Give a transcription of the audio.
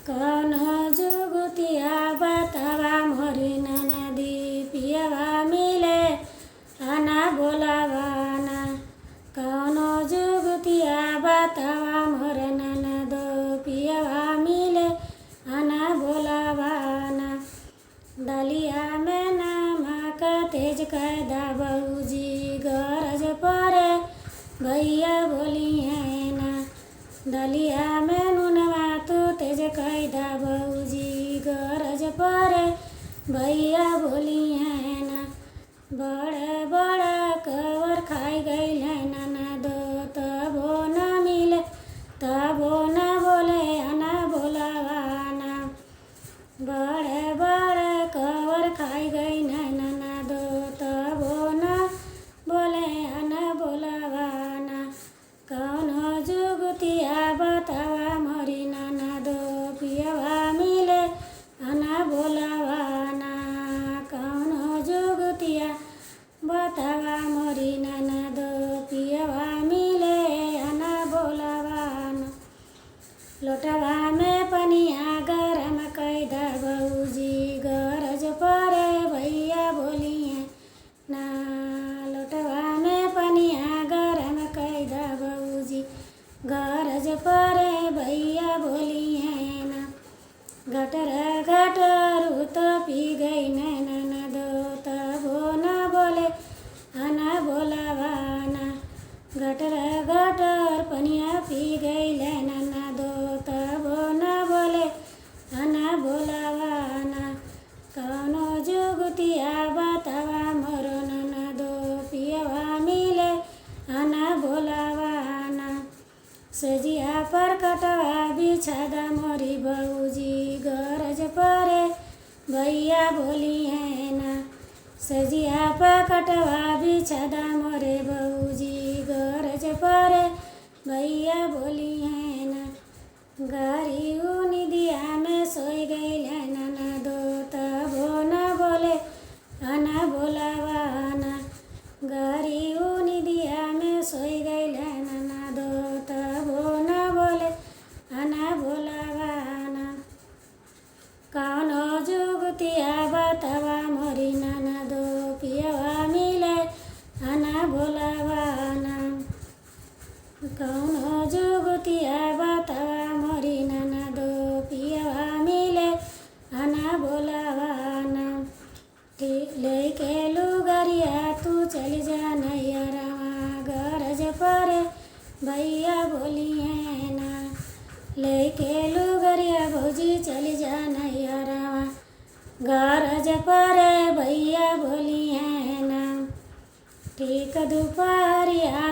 कौन जुगतिया बतावा मोरी ननदी पियवा मिले आना बोलावाना। कौन जुगतिया बतावा मोर ननदो पियवा मिले आना बोलावाना। दलिया में नमक तेज कैदा बहूजी गरज परे भैया बोलिए ना। दलिया में नूनवा तू तेज कैदा बहूजी गरज परे भैया बोलिए ना। बड़े बड़ा कवर खाई गई है ननदो तबो न मिले तबो न बोले आना बोलावाना। बड़े बड़े कवर खाई गई है ननदो तबो न बोले आना बोलावाना। कौन जुगतिया बतावा मोरी ननदो पियवा मिले आना बोलावाना। कौन जुगतिया बतावा मोरी ननदो पियवा मिले आना बोलावाना। लोटवा में पनिया गरम कैदा बहूजी गरज परे भैया बोलिए ना। लोटवा में पनिया गरम कैदा बहूजी गरज परे भैया बोलिए ना। गटर गटर तो पी गई ननदो तबो न बोले आना बोलावाना। गटर गटर पनिया पी गई ननदो तबो न बोले आना बोलावाना। कौनो जुगतिया बतावा मोर ननदो पियवा मिले आना बोलावाना। सजिया पर कटवा बिछादा मोरी बहूजी गरज परे भैया बोलिए ना। सजिया पर कटवा बिछादा मोरे बहूजी गरज परे भैया बोलिए ना। गारी निदिया में सोई गई ननदो तबो न बोले आना बोलावाना। गारी निदिया में सोई गई ननदो तबो न बोले आना बोलावाना। कौन जुगतिया बतावा मोरी ननदो पियवा मिले आना बोलावाना। कौन जुगतिया बतावा मोरी ननदो पियवा मिले आना बोलावाना। लेके लुगरिया तू चली जा नैयरवा गरज परे भैया बोलिए ना। लेके लुगरिया भौजी चली जा नैयरवा गरज परे भैया बोलिए ना। ठीक दोपहरिया